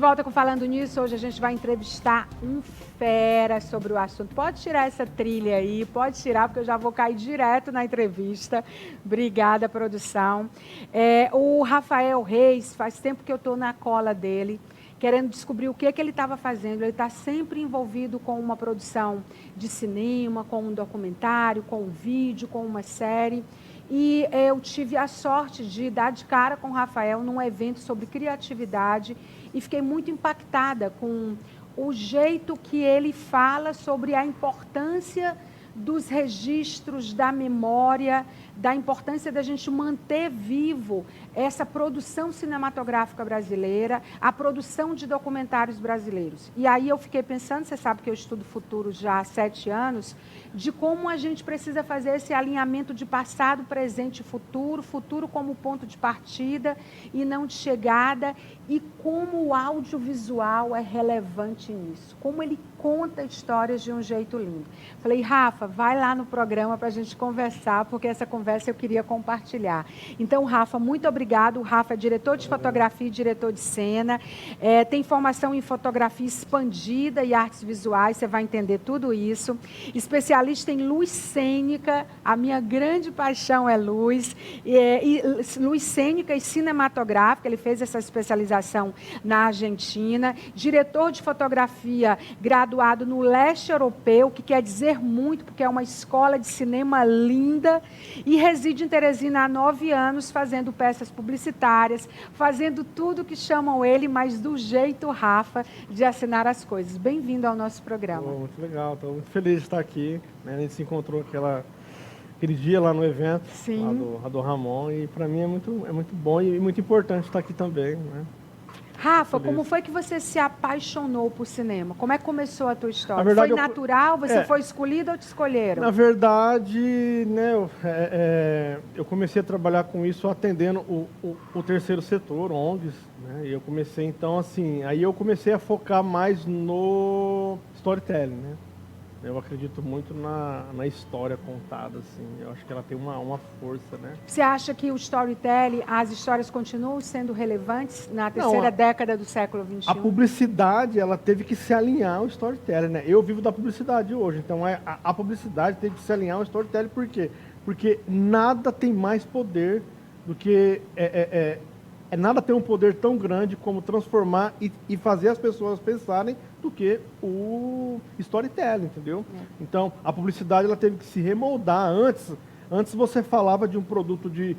volta com Falando Nisso. Hoje a gente vai entrevistar um fera sobre o assunto. Pode tirar essa trilha aí, pode tirar, porque eu já vou cair direto na entrevista. Obrigada, produção. O Rafael Reis, faz tempo que eu estou na cola dele, querendo descobrir o que ele estava fazendo. Ele está sempre envolvido com uma produção de cinema, com um documentário, com um vídeo, com uma série. E eu tive a sorte de dar de cara com o Rafael num evento sobre criatividade e fiquei muito impactada com o jeito que ele fala sobre a importância dos registros, da memória, da importância da gente manter vivo essa produção cinematográfica brasileira, a produção de documentários brasileiros. E aí eu fiquei pensando, você sabe que eu estudo futuro já há 7 anos, de como a gente precisa fazer esse alinhamento de passado, presente e futuro, futuro como ponto de partida e não de chegada, e como o audiovisual é relevante nisso, como ele conta histórias de um jeito lindo. Falei, Rafa, vai lá no programa para a gente conversar, porque essa conversa eu queria compartilhar. Então, Rafa, muito obrigado. O Rafa é diretor de fotografia e diretor de cena, tem formação em fotografia expandida e artes visuais, você vai entender tudo isso. Especialista em luz cênica, a minha grande paixão é luz, luz cênica e cinematográfica, ele fez essa especialização na Argentina. Diretor de fotografia graduado no leste europeu, que quer dizer muito, porque é uma escola de cinema linda, e reside em Teresina há 9 anos, fazendo peças publicitárias, fazendo tudo que chamam ele, mas do jeito Rafa de assinar as coisas. Bem-vindo ao nosso programa. Muito legal, estou muito feliz de estar aqui, né? A gente se encontrou aquele dia lá no evento, lá do Ramon, e para mim é muito bom e muito importante estar aqui também, né? Rafa, como foi que você se apaixonou por cinema? Como é que começou a tua história? Verdade, foi natural? Você foi escolhido ou te escolheram? Na verdade, né, eu comecei a trabalhar com isso atendendo o terceiro setor, ONGs, né? E eu comecei, então, assim, aí eu comecei a focar mais no storytelling, né? Eu acredito muito na história contada, assim. Eu acho que ela tem uma força, né? Você acha que o storytelling, as histórias continuam sendo relevantes na terceira década do século XXI? A publicidade, ela teve que se alinhar ao storytelling, né? Eu vivo da publicidade hoje, então a publicidade teve que se alinhar ao storytelling. Por quê? Porque nada tem mais poder do que... nada tem um poder tão grande como transformar e fazer as pessoas pensarem do que o storytelling, entendeu? Então, a publicidade ela teve que se remoldar. Antes você falava de um produto de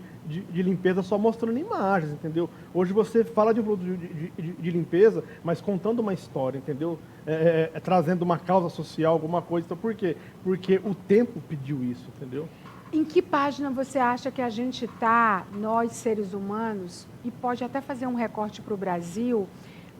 limpeza só mostrando imagens, entendeu? Hoje você fala de um produto de limpeza, mas contando uma história, entendeu? Trazendo uma causa social, alguma coisa. Então, por quê? Porque o tempo pediu isso, entendeu? Em que página você acha que a gente está, nós seres humanos, e pode até fazer um recorte para o Brasil,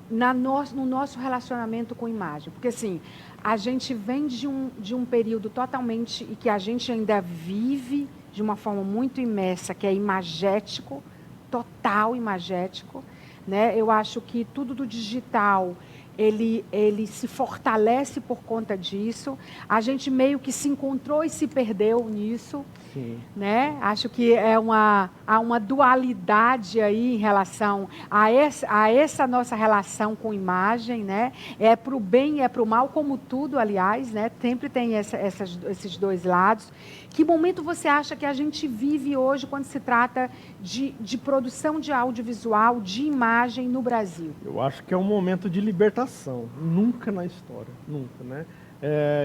no nosso relacionamento com imagem? Porque, assim, a gente vem de um período totalmente, e que a gente ainda vive de uma forma muito imersa, que é imagético, total imagético, né? Eu acho que tudo do digital... Ele se fortalece por conta disso. A gente meio que se encontrou e se perdeu nisso. Sim. Né? Acho que há uma dualidade aí em relação a essa nossa relação com imagem, né? É para o bem e é para o mal, como tudo, aliás, né? Sempre tem esses dois lados. Que momento você acha que a gente vive hoje quando se trata de produção de audiovisual, de imagem no Brasil? Eu acho que é um momento de libertação, nunca na história, nunca, né?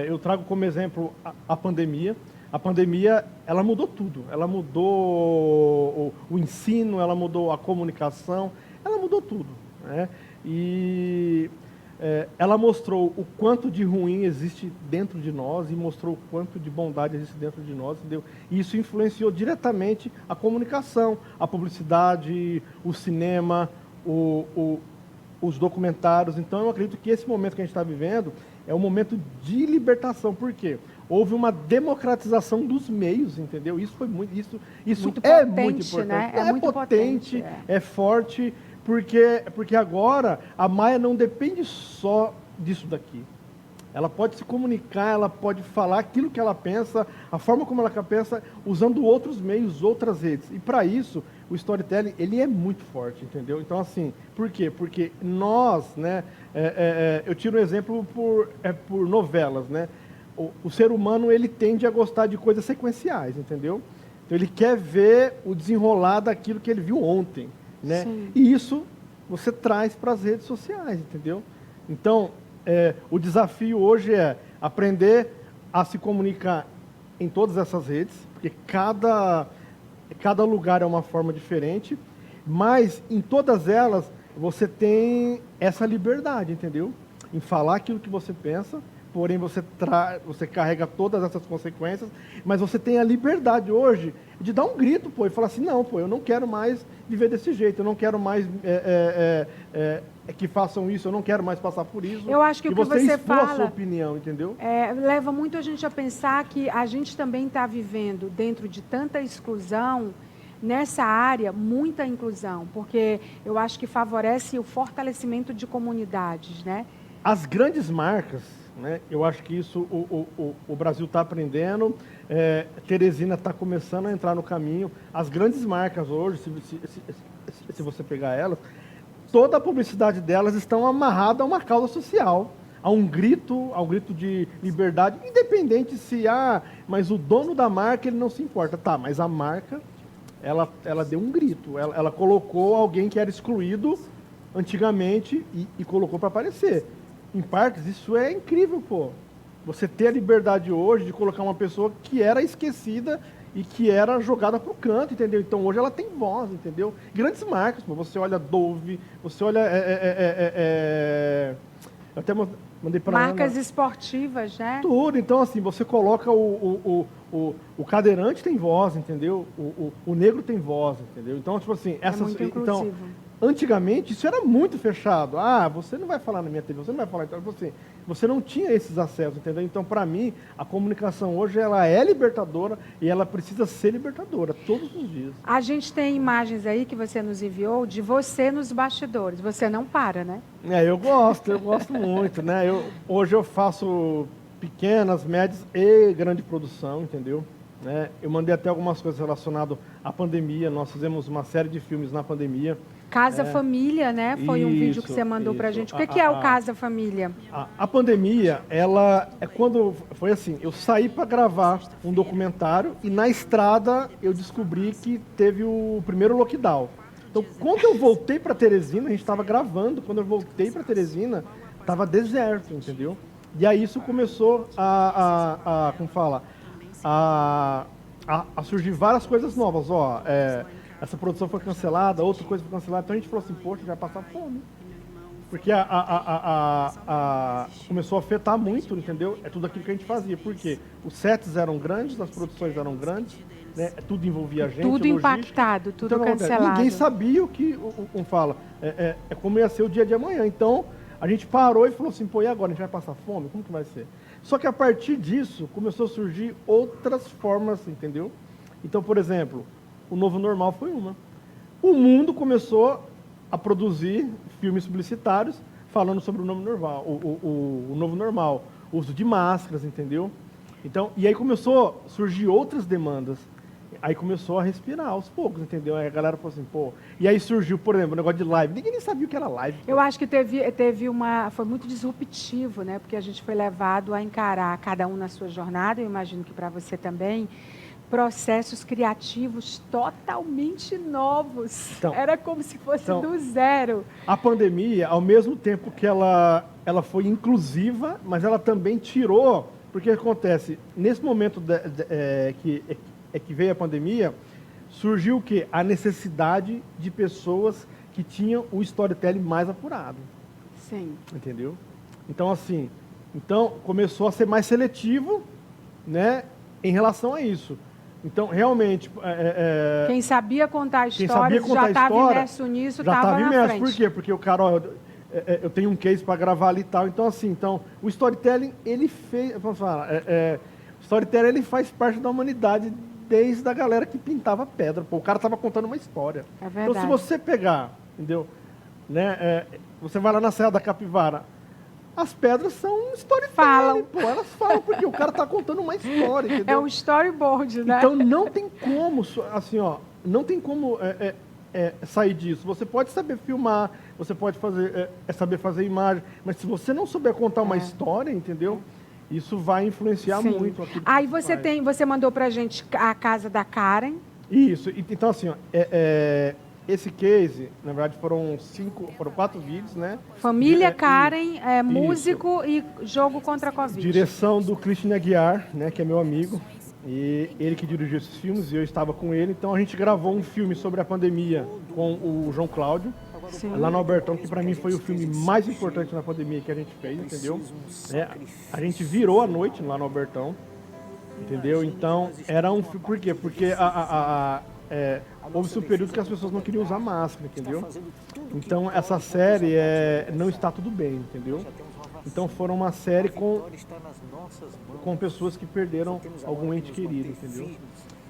Eu trago como exemplo a pandemia. A pandemia, ela mudou tudo. Ela mudou o ensino, ela mudou a comunicação, ela mudou tudo, né? E ela mostrou o quanto de ruim existe dentro de nós e mostrou o quanto de bondade existe dentro de nós, entendeu? E isso influenciou diretamente a comunicação, a publicidade, o cinema, os documentários. Então, eu acredito que esse momento que a gente está vivendo é um momento de libertação. Por quê? Houve uma democratização dos meios, entendeu? Isso foi muito, isso muito é potente, muito importante. Né? É muito potente, é forte, porque agora a Maia não depende só disso daqui. Ela pode se comunicar, ela pode falar aquilo que ela pensa, a forma como ela pensa, usando outros meios, outras redes. E para isso, o storytelling, ele é muito forte, entendeu? Então, assim, por quê? Porque nós, né, eu tiro um exemplo por novelas, né? O ser humano, ele tende a gostar de coisas sequenciais, entendeu? Então, ele quer ver o desenrolar daquilo que ele viu ontem, né? Sim. E isso você traz para as redes sociais, entendeu? Então, o desafio hoje é aprender a se comunicar em todas essas redes, porque cada lugar é uma forma diferente, mas em todas elas você tem essa liberdade, entendeu? Em falar aquilo que você pensa, porém você carrega todas essas consequências, mas você tem a liberdade hoje de dar um grito, pô, e falar assim, não, pô, eu não quero mais viver desse jeito, eu não quero mais que façam isso, eu não quero mais passar por isso. Eu acho que o que você expor fala, a sua opinião, entendeu? Leva muito a gente a pensar que a gente também está vivendo dentro de tanta exclusão, nessa área, muita inclusão, porque eu acho que favorece o fortalecimento de comunidades, né? As grandes marcas, né, eu acho que isso o Brasil está aprendendo, Teresina está começando a entrar no caminho. As grandes marcas hoje, se você pegar elas, toda a publicidade delas estão amarrada a uma causa social, a um grito de liberdade, independente se mas o dono da marca ele não se importa. Tá, mas a marca, ela deu um grito, ela colocou alguém que era excluído antigamente e colocou para aparecer. Em partes, isso é incrível, pô. Você ter a liberdade hoje de colocar uma pessoa que era esquecida e que era jogada pro canto, entendeu? Então hoje ela tem voz, entendeu? Grandes marcas, pô. Você olha Dove, você olha... Eu até mandei para marcas esportivas, né? Tudo. Então, assim, você coloca o cadeirante tem voz, entendeu? O negro tem voz, entendeu? Então, tipo assim, muito inclusivo. Então, antigamente, isso era muito fechado. Você não vai falar na minha TV, você não vai falar. Então, assim, você não tinha esses acessos, entendeu? Então, para mim, a comunicação hoje, ela é libertadora e ela precisa ser libertadora todos os dias. A gente tem imagens aí que você nos enviou de você nos bastidores. Você não para, né? Eu gosto muito, né? Hoje eu faço pequenas, médias e grande produção, entendeu? Eu mandei até algumas coisas relacionadas à pandemia. Nós fizemos uma série de filmes na pandemia. Casa Família, né? Foi um vídeo que você mandou pra gente. O que é o Casa Família? A pandemia, ela é quando... Foi assim, eu saí para gravar um documentário e na estrada eu descobri que teve o primeiro lockdown. Então, quando eu voltei para Teresina, a gente estava gravando, quando eu voltei para Teresina, estava deserto, entendeu? E aí isso começou como fala, a surgir várias coisas novas. Essa produção foi cancelada, outra coisa foi cancelada, então a gente falou assim, poxa, vai passar fome. Porque começou a afetar muito, entendeu? É tudo aquilo que a gente fazia. Por quê? Os sets eram grandes, as produções eram grandes, né? Tudo envolvia a gente, tudo logística. Impactado, tudo Então, cancelado. Ninguém sabia como fala, como ia ser o dia de amanhã. Então, a gente parou e falou assim, pô, e agora? A gente vai passar fome? Como que vai ser? Só que a partir disso, começou a surgir outras formas, entendeu? Então, por exemplo, o novo normal foi uma. O mundo começou a produzir filmes publicitários falando sobre o novo normal, o novo normal, o uso de máscaras, entendeu? Então, e aí começou a surgir outras demandas. Aí começou a respirar aos poucos, entendeu? Aí a galera falou assim, pô... E aí surgiu, por exemplo, o negócio de live. Ninguém nem sabia o que era live. Eu acho que foi muito disruptivo, né? Porque a gente foi levado a encarar, cada um na sua jornada, eu imagino que para você também, processos criativos totalmente novos. Então, era como se fosse do zero. A pandemia, ao mesmo tempo que ela foi inclusiva, mas ela também tirou... Porque acontece, nesse momento que veio a pandemia, surgiu o quê? A necessidade de pessoas que tinham o storytelling mais apurado. Sim. Entendeu? Então, assim, começou a ser mais seletivo, né, em relação a isso. Então, realmente... quem sabia contar histórias já estava imerso nisso, estava na frente. Por quê? Porque o cara... eu tenho um case para gravar ali e tal. Então, assim, o storytelling, ele fez... Vamos falar... o storytelling, ele faz parte da humanidade desde a galera que pintava pedra. Pô, o cara estava contando uma história. É verdade. Então, se você pegar, entendeu? Né, você vai lá na Serra da Capivara, as pedras são storytelling, pô. Elas falam porque o cara está contando uma história, entendeu? É um storyboard, né? Então, não tem como, assim, não tem como sair disso. Você pode saber filmar, você pode saber fazer imagem, mas se você não souber contar uma história, entendeu? Isso vai influenciar muito aquilo que Aí você faz. você mandou pra gente a casa da Karen. Isso. Então, assim, ó, esse case, na verdade, foram 4 vídeos, né? Família Karen, músico e jogo contra a Covid. Direção do Christian Aguiar, né, que é meu amigo. E ele que dirigiu esses filmes e eu estava com ele. Então a gente gravou um filme sobre a pandemia com o João Cláudio, lá no Albertão, que para mim foi o filme mais importante na pandemia que a gente fez, entendeu? A gente virou a noite lá no Albertão, entendeu? Então era um filme. Por quê? Porque houve um período que as pessoas não queriam usar máscara, entendeu? Então essa série Não Está Tudo Bem, entendeu? Então foram uma série com pessoas que perderam algum ente querido, entendeu?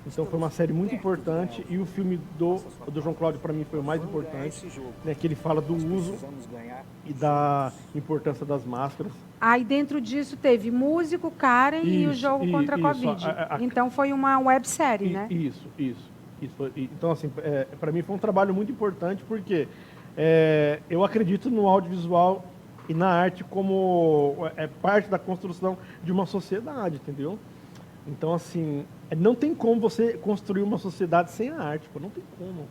Então foi uma série muito importante e o filme do João Cláudio para mim foi o mais importante, né, que ele fala do uso e da importância das máscaras. Aí dentro disso teve músico, Karen e o jogo contra a Covid. Então foi uma websérie, né? Isso. Então assim, para mim foi um trabalho muito importante porque eu acredito no audiovisual e na arte como parte da construção de uma sociedade, entendeu? Então, assim, não tem como você construir uma sociedade sem a arte, pô, não tem como.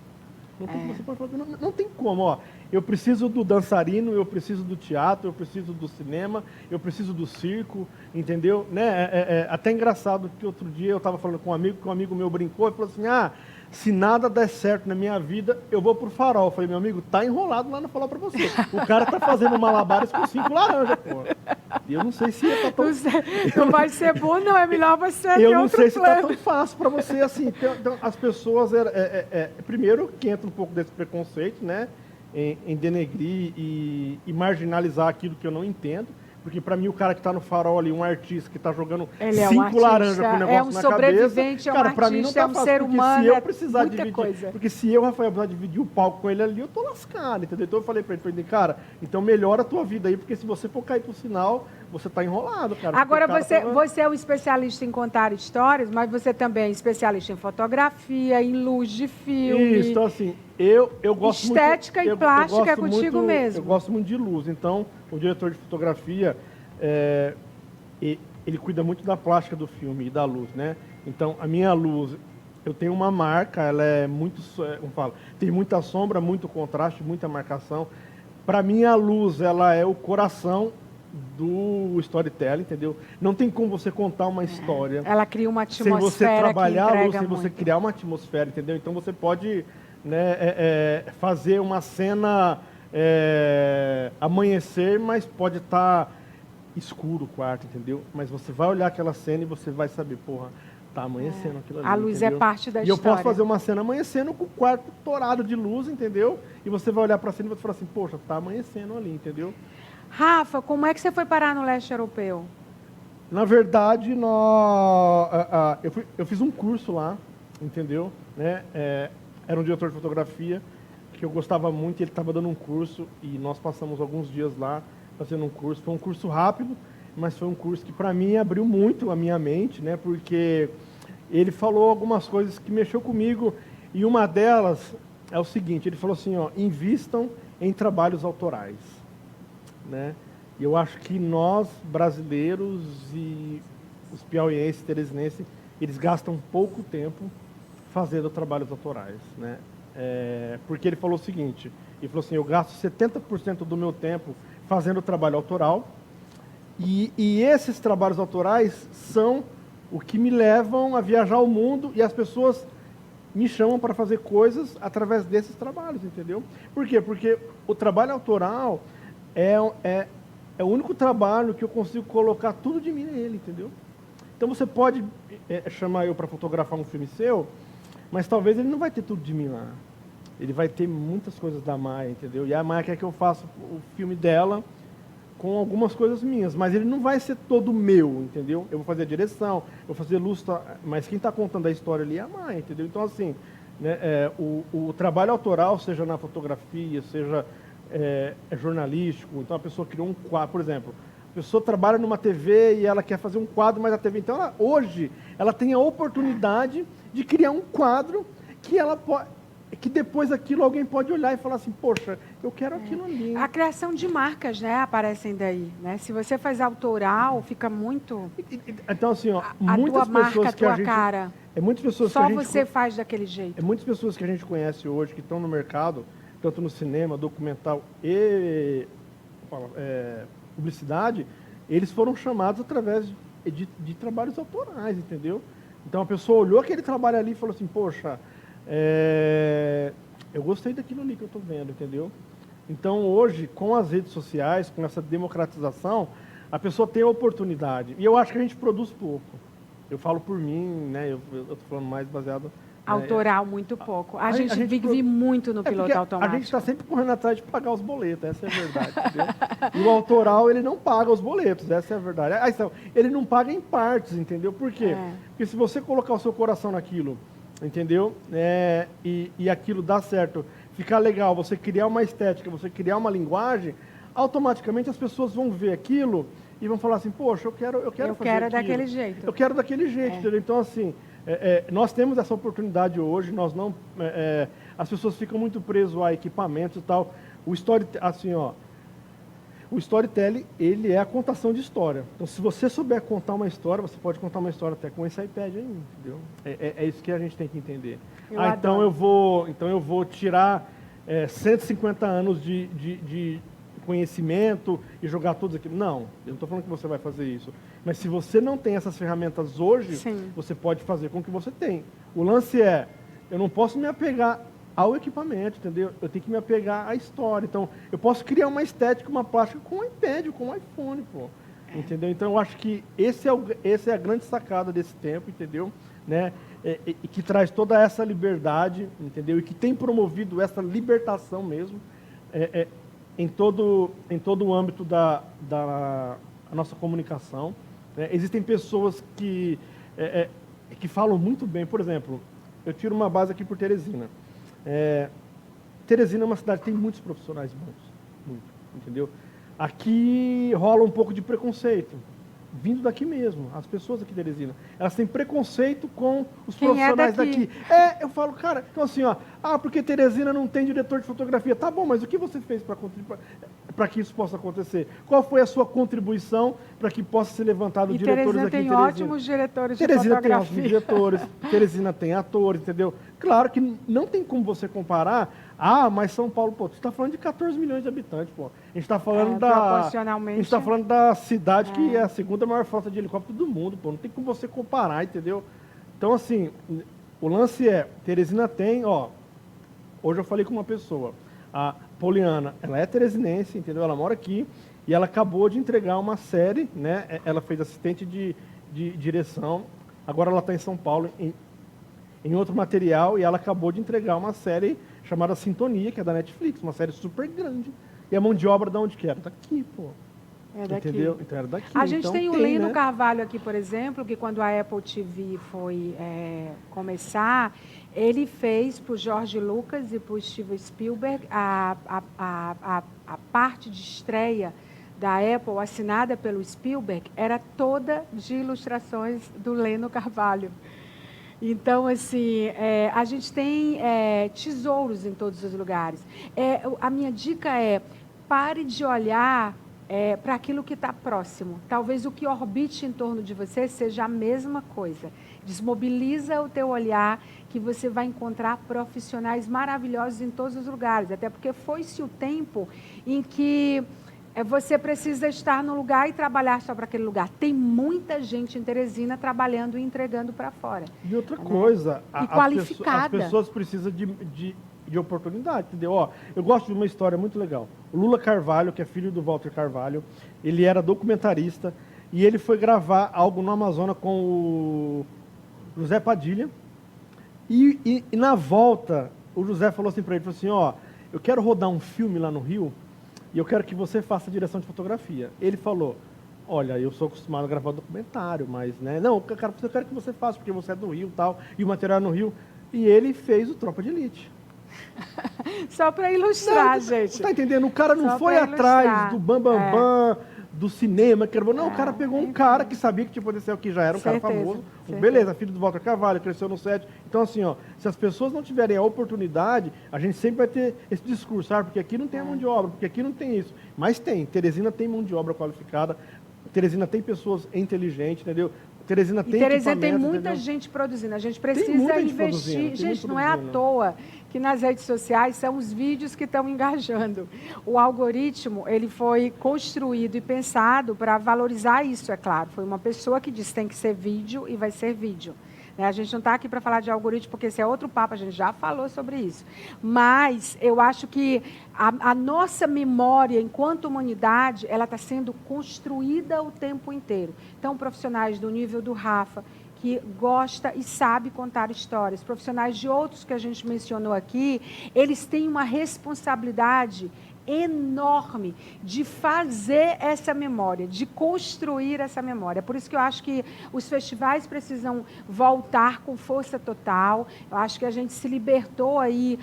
Não tem como você pode fazer, não tem como, ó. Eu preciso do dançarino, eu preciso do teatro, eu preciso do cinema, eu preciso do circo, entendeu? Né? Até engraçado que outro dia eu estava falando com um amigo meu brincou e falou assim, se nada der certo na minha vida, eu vou pro Farol. Eu falei, meu amigo, tá enrolado lá no Farol pra você. O cara tá fazendo malabares com 5 laranjas, pô. E eu não sei se tá tão... Não vai ser bom, não. É melhor você ter outro plano. Eu não sei se tá tão fácil pra você, assim. Então, as pessoas, primeiro, que entra um pouco desse preconceito, né? Em denegrir e marginalizar aquilo que eu não entendo. Porque para mim o cara que está no Farol ali, um artista que está jogando 5 laranjas com o negócio na cabeça... sobrevivente, cara, para mim não tá um fácil, ser humano, se eu precisar dividir, coisa. Porque se eu, Rafael, precisar dividir o palco com ele ali, eu tô lascado, entendeu? Então eu falei para ele, cara, então melhora a tua vida aí, porque se você for cair pro sinal, você tá enrolado, cara. Agora você é um especialista em contar histórias, mas você também é especialista em fotografia, em luz de filme. Isso, então assim, eu gosto estética muito... e plástica é contigo mesmo. Eu gosto muito de luz, então o diretor de fotografia... ele cuida muito da plástica do filme e da luz, né? Então, a minha luz, eu tenho uma marca, ela é muito, como falo, tem muita sombra, muito contraste, muita marcação. Para mim, a luz, ela é o coração do storytelling, entendeu? Não tem como você contar uma história. Ela cria uma atmosfera sem você trabalhar que a luz, sem muito. você criar uma atmosfera, entendeu? Então, você pode, né, fazer uma cena amanhecer, mas pode estar escuro o quarto, entendeu? Mas você vai olhar aquela cena e você vai saber, porra, tá amanhecendo aquilo ali. A luz entendeu? é parte da história. E história. eu posso fazer uma cena amanhecendo com o quarto torado de luz, entendeu? E você vai olhar pra cena e vai falar assim, poxa, tá amanhecendo ali, entendeu? Rafa, como é que você foi parar no leste europeu? Na verdade, eu fiz um curso lá, entendeu? Né? Era um diretor de fotografia que eu gostava muito, e ele estava dando um curso e nós passamos alguns dias lá fazendo um curso. Foi um curso rápido, mas foi um curso que para mim abriu muito a minha mente, né? Porque ele falou algumas coisas que mexeu comigo e uma delas é o seguinte, ele falou assim, ó, invistam em trabalhos autorais, né? E eu acho que nós, brasileiros e os piauienses, teresinenses, eles gastam pouco tempo fazendo trabalhos autorais, né? Porque ele falou o seguinte, ele falou assim, eu gasto 70% do meu tempo fazendo trabalho autoral, e esses trabalhos autorais são o que me levam a viajar o mundo e as pessoas me chamam para fazer coisas através desses trabalhos, entendeu? Por quê? Porque o trabalho autoral é o único trabalho que eu consigo colocar tudo de mim nele, entendeu? Então você pode chamar eu para fotografar um filme seu, mas talvez ele não vai ter tudo de mim lá. Ele vai ter muitas coisas da Maia, entendeu? E a Maia quer que eu faça o filme dela com algumas coisas minhas, mas ele não vai ser todo meu, entendeu? Eu vou fazer a direção, eu vou fazer luz, mas quem está contando a história ali é a Maia, entendeu? Então, assim, né, o trabalho autoral, seja na fotografia, seja jornalístico, então a pessoa criou um quadro, por exemplo, a pessoa trabalha numa TV e ela quer fazer um quadro, mas a TV, então, hoje, ela tem a oportunidade de criar um quadro que ela pode, que depois aquilo alguém pode olhar e falar assim, poxa, eu quero aquilo ali. A criação de marcas, né, aparecem daí, né? Se você faz autoral, fica muito Então, assim, ó, a muitas tua pessoas marca, a que a tua gente... cara. muitas pessoas Só que a gente... você faz daquele jeito. muitas pessoas que a gente conhece hoje, que estão no mercado, tanto no cinema, documental e publicidade, eles foram chamados através de trabalhos autorais, entendeu? Então a pessoa olhou aquele trabalho ali e falou assim, poxa, eu gostei daquilo ali que eu estou vendo, entendeu? Então hoje, com as redes sociais, com essa democratização, a pessoa tem a oportunidade. E eu acho que a gente produz pouco. Eu falo por mim, né? Eu estou falando mais baseado... Autoral, muito pouco. A gente vive muito no piloto automático. A gente está sempre correndo atrás de pagar os boletos, essa é a verdade, entendeu? E o autoral, ele não paga os boletos, essa é a verdade. Então, ele não paga em partes, entendeu? Por quê? Porque se você colocar o seu coração naquilo, entendeu? E aquilo dá certo, ficar legal, você criar uma estética, você criar uma linguagem, automaticamente as pessoas vão ver aquilo e vão falar assim, poxa, eu quero fazer aquilo. Daquele jeito. Eu quero daquele jeito, entendeu? Então, assim... nós temos essa oportunidade hoje, nós não, as pessoas ficam muito presas a equipamentos e tal. O storytelling, ele é a contação de história. Então, se você souber contar uma história, você pode contar uma história até com esse iPad aí, entendeu? É isso que a gente tem que entender. Então eu vou tirar 150 anos de conhecimento e jogar todos aqui. Não, eu não estou falando que você vai fazer isso. Mas se você não tem essas ferramentas hoje, você pode fazer com o que você tem. O lance é, eu não posso me apegar ao equipamento, entendeu? Eu tenho que me apegar à história. Então, eu posso criar uma estética, uma plástica com o iPad, com o iPhone, pô. Entendeu? Então, eu acho que essa é a grande sacada desse tempo, entendeu? Né? E que traz toda essa liberdade, entendeu? E que tem promovido essa libertação mesmo, em todo o âmbito da nossa comunicação. Existem pessoas que falam muito bem. Por exemplo, eu tiro uma base aqui por Teresina. Teresina é uma cidade que tem muitos profissionais bons, muito, entendeu? Aqui rola um pouco de preconceito, vindo daqui mesmo. As pessoas aqui de Teresina, elas têm preconceito com os profissionais daqui. Eu falo, cara, então assim, ó, porque Teresina não tem diretor de fotografia. Tá bom, mas o que você fez para que isso possa acontecer? Qual foi a sua contribuição para que possa ser levantado diretores aqui em Teresina? Teresina tem ótimos diretores de fotografia. Teresina tem ótimos diretores, Teresina tem atores, entendeu? Claro que não tem como você comparar. Mas São Paulo, pô, você está falando de 14 milhões de habitantes, pô. A gente está falando proporcionalmente. A gente está falando da cidade que é a segunda maior frota de helicóptero do mundo, pô. Não tem como você comparar, entendeu? Então, assim, o lance Teresina tem, hoje eu falei com uma pessoa, a Poliana, ela é teresinense, entendeu? Ela mora aqui e ela acabou de entregar uma série, né? Ela fez assistente de direção, agora ela está em São Paulo, em outro material, e ela acabou de entregar uma série chamada Sintonia, que é da Netflix, uma série super grande. E a mão de obra de onde que era? Daqui, pô. É daqui. Entendeu? Então era daqui. A gente tem o Leno né? Carvalho aqui, por exemplo, que quando a Apple TV foi começar, ele fez para o George Lucas e para o Steven Spielberg a parte de estreia da Apple, assinada pelo Spielberg, era toda de ilustrações do Leno Carvalho. Então, assim, a gente tem tesouros em todos os lugares. A minha dica pare de olhar para aquilo que está próximo. Talvez o que orbite em torno de você seja a mesma coisa. Desmobiliza o teu olhar, que você vai encontrar profissionais maravilhosos em todos os lugares. Até porque foi-se o tempo em que você precisa estar no lugar e trabalhar só para aquele lugar. Tem muita gente em Teresina trabalhando e entregando para fora. E outra coisa, qualificada. As pessoas precisam de oportunidade, entendeu? Eu gosto de uma história muito legal. O Lula Carvalho, que é filho do Walter Carvalho, ele era documentarista e ele foi gravar algo no Amazonas com o José Padilha. E na volta, o José falou assim para ele, eu quero rodar um filme lá no Rio, e eu quero que você faça a direção de fotografia. Ele falou, olha, eu sou acostumado a gravar documentário, mas, né? Não, cara, eu quero que você faça, porque você é do Rio e tal, e o material é no Rio. E ele fez o Tropa de Elite. Só para ilustrar, gente. Você tá entendendo? O cara não foi atrás do bambambam, do cinema, que era... Não, o cara pegou um cara que sabia que tinha potencial, que já era um cara famoso. Beleza, filho do Walter Carvalho, cresceu no set. Então, assim, ó, se as pessoas não tiverem a oportunidade, a gente sempre vai ter esse discurso, sabe? Porque aqui não tem mão de obra, porque aqui não tem isso. Mas tem. Teresina tem mão de obra qualificada, Teresina tem pessoas inteligentes, entendeu? Teresina tem Teresina tem muita entendeu? gente produzindo. A gente precisa investir. Gente, não é à toa que nas redes sociais são os vídeos que estão engajando. O algoritmo, ele foi construído e pensado para valorizar isso, é claro. Foi uma pessoa que disse que tem que ser vídeo e vai ser vídeo. A gente não está aqui para falar de algoritmo, porque esse é outro papo, a gente já falou sobre isso. Mas eu acho que a nossa memória, enquanto humanidade, ela está sendo construída o tempo inteiro. Então, profissionais do nível do Rafa, que gosta e sabe contar histórias, profissionais de outros que a gente mencionou aqui, eles têm uma responsabilidade enorme de fazer essa memória, de construir essa memória. Por isso que eu acho que os festivais precisam voltar com força total. Eu acho que a gente se libertou aí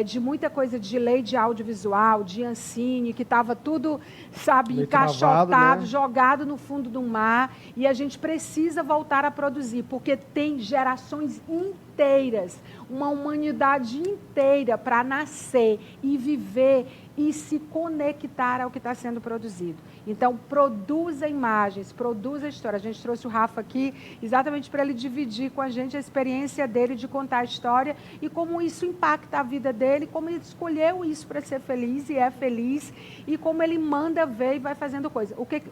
de muita coisa de lei de audiovisual, de Ancine, que estava tudo, sabe, meio encaixotado, travado, né? Jogado no fundo do mar. E a gente precisa voltar a produzir, porque tem gerações inteiras, uma humanidade inteira para nascer e viver e se conectar ao que está sendo produzido. Então, produza imagens, produza história. A gente trouxe o Rafa aqui exatamente para ele dividir com a gente a experiência dele de contar a história e como isso impacta a vida dele, como ele escolheu isso para ser feliz e é feliz, e como ele manda ver e vai fazendo coisa. O que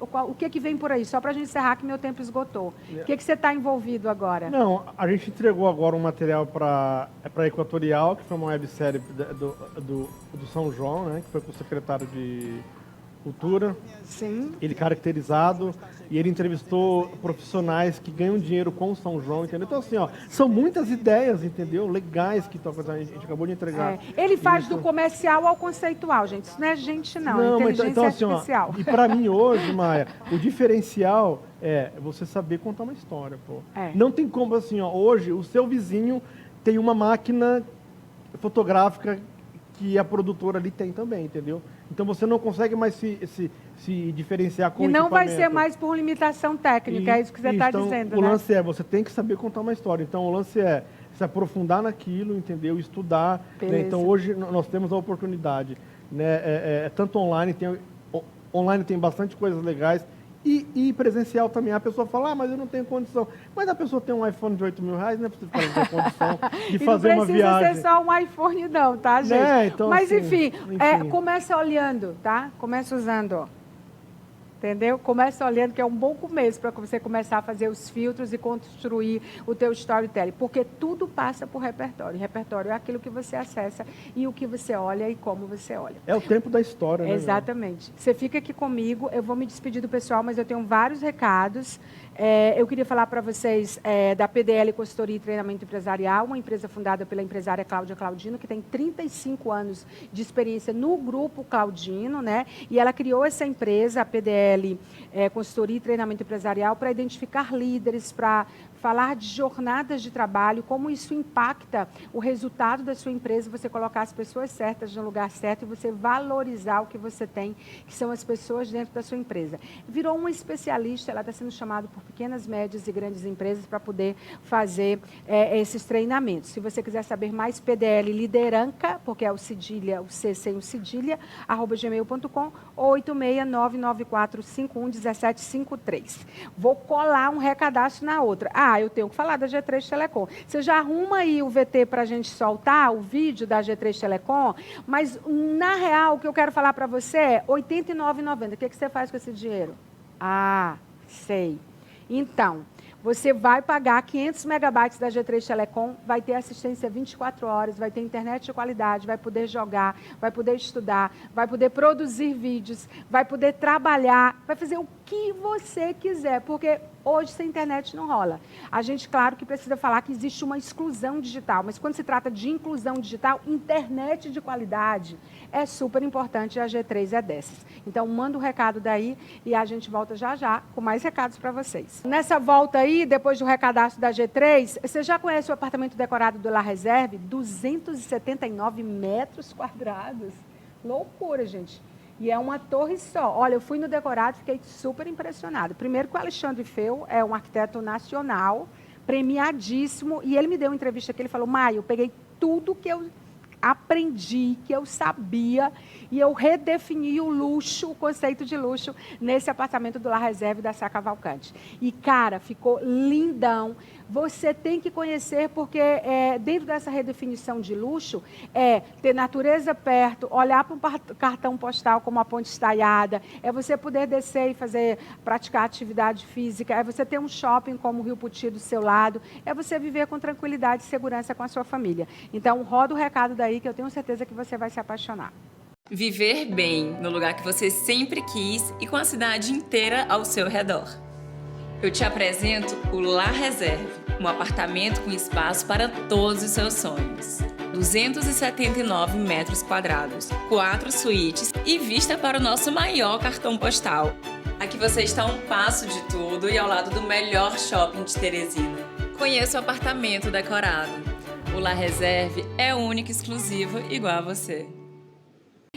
vem por aí? Só para a gente encerrar, que meu tempo esgotou. O que você está envolvido agora? Não, a gente entregou agora um material para Equatorial, que foi uma websérie do São João, né, que foi com o secretário de Cultura. Sim. Ele caracterizado, e ele entrevistou profissionais que ganham dinheiro com o São João, entendeu? Então, assim, ó, são muitas ideias, entendeu? Legais que a gente acabou de entregar. Ele faz do comercial ao conceitual, gente. Isso não é gente, não. Não, Inteligência então, assim, artificial. Ó, e para mim hoje, Maia, o diferencial é você saber contar uma história, pô. Não tem como, assim, ó, hoje o seu vizinho tem uma máquina fotográfica que a produtora ali tem também, entendeu? Então você não consegue mais se diferenciar com o equipamento. E não vai ser mais por limitação técnica, é isso que você está dizendo, o né? O lance é, você tem que saber contar uma história. Então o lance é se aprofundar naquilo, entendeu? Estudar. Né? Então hoje nós temos a oportunidade, né? Tanto online tem bastante coisas legais. E presencial também. A pessoa fala, mas eu não tenho condição. Mas a pessoa tem um iPhone de R$8 mil, não é preciso ter condição de fazer uma viagem. Não precisa ser só um iPhone não, tá, gente? Então, mas assim, enfim, começa olhando, tá? Começa usando, ó. Entendeu? Começa olhando, que é um bom começo para você começar a fazer os filtros e construir o teu storytelling, porque tudo passa por repertório. Repertório é aquilo que você acessa e o que você olha e como você olha. É o tempo da história, né? Exatamente. Você fica aqui comigo, eu vou me despedir do pessoal, mas eu tenho vários recados. Eu queria falar para vocês da PDL Consultoria e Treinamento Empresarial, uma empresa fundada pela empresária Cláudia Claudino, que tem 35 anos de experiência no Grupo Claudino, né? E ela criou essa empresa, a PDL Consultoria e Treinamento Empresarial, para identificar líderes, para falar de jornadas de trabalho, como isso impacta o resultado da sua empresa, você colocar as pessoas certas no lugar certo e você valorizar o que você tem, que são as pessoas dentro da sua empresa. Virou uma especialista, ela está sendo chamada por pequenas, médias e grandes empresas para poder fazer esses treinamentos. Se você quiser saber mais, PDL Lideranca, porque é o cedilha, o C sem o cedilha, @gmail.com ou 86994511753. Vou colar um recadastro na outra. Eu tenho que falar da G3 Telecom. Você já arruma aí o VT para a gente soltar, o vídeo da G3 Telecom, mas, na real, o que eu quero falar para você é R$ 89,90. O que você faz com esse dinheiro? Sei. Então, você vai pagar 500 megabytes da G3 Telecom, vai ter assistência 24 horas, vai ter internet de qualidade, vai poder jogar, vai poder estudar, vai poder produzir vídeos, vai poder trabalhar, vai fazer o que você quiser, porque hoje sem internet não rola. A gente, claro, que precisa falar que existe uma exclusão digital, mas quando se trata de inclusão digital, internet de qualidade é super importante e a G3 é dessas. Então, manda o recado daí e a gente volta já já com mais recados para vocês. Nessa volta aí, depois do recadastro da G3, você já conhece o apartamento decorado do La Reserve? 279 metros quadrados. Loucura, gente. E é uma torre só. Olha, eu fui no decorado, fiquei super impressionada. Primeiro que o Alexandre Feu é um arquiteto nacional, premiadíssimo, e ele me deu uma entrevista que ele falou, Maia, eu peguei tudo que eu aprendi, que eu sabia, e eu redefini o luxo, o conceito de luxo, nesse apartamento do La Reserve da Sá Cavalcante. E, cara, ficou lindão. Você tem que conhecer, porque dentro dessa redefinição de luxo, ter natureza perto, olhar para um cartão postal como a Ponte Estaiada, é você poder descer e praticar atividade física, é você ter um shopping como o Rio Puti do seu lado, é você viver com tranquilidade e segurança com a sua família. Então, roda o recado daí, que eu tenho certeza que você vai se apaixonar. Viver bem no lugar que você sempre quis e com a cidade inteira ao seu redor. Eu te apresento o La Reserve, um apartamento com espaço para todos os seus sonhos. 279 metros quadrados, 4 suítes e vista para o nosso maior cartão postal. Aqui você está a um passo de tudo e ao lado do melhor shopping de Teresina. Conheça o apartamento decorado. O La Reserve é único e exclusivo igual a você.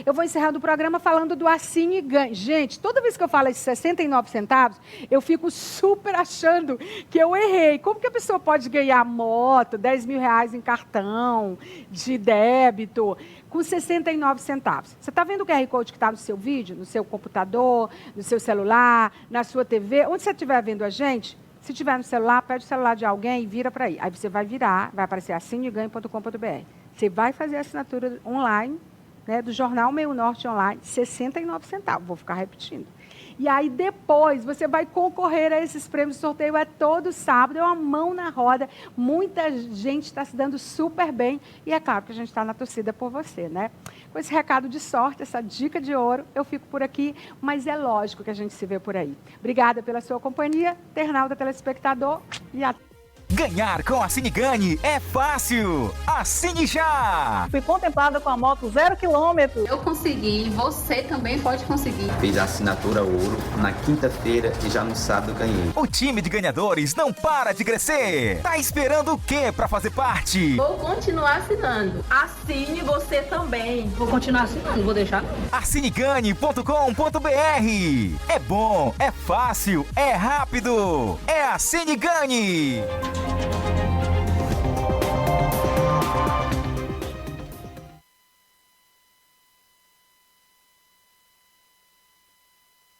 Eu vou encerrando o programa falando do Assine e Ganhe. Gente, toda vez que eu falo esses 69 centavos, eu fico super achando que eu errei. Como que a pessoa pode ganhar moto, 10 mil reais em cartão de débito, com 69 centavos? Você está vendo o QR Code que está no seu vídeo, no seu computador, no seu celular, na sua TV? Onde você estiver vendo a gente, se tiver no celular, pede o celular de alguém e vira para aí. Aí você vai virar, vai aparecer assineganhe.com.br. Você vai fazer a assinatura online, do Jornal Meio Norte Online, 69 centavos, vou ficar repetindo. E aí depois você vai concorrer a esses prêmios, o sorteio é todo sábado, é uma mão na roda, muita gente está se dando super bem, e é claro que a gente está na torcida por você, né? Com esse recado de sorte, essa dica de ouro, eu fico por aqui, mas é lógico que a gente se vê por aí. Obrigada pela sua companhia, internauta, telespectador, e até. Ganhar com a Assine Ganhe é fácil! Assine já! Fui contemplada com a moto 0 km. Eu consegui, você também pode conseguir. Fiz a assinatura ouro na quinta-feira e já no sábado ganhei. O time de ganhadores não para de crescer! Tá esperando o quê para fazer parte? Vou continuar assinando. Assine você também. Vou continuar assinando, vou deixar. Assineganhe.com.br. É bom, é fácil, é rápido. É Assine Ganhe!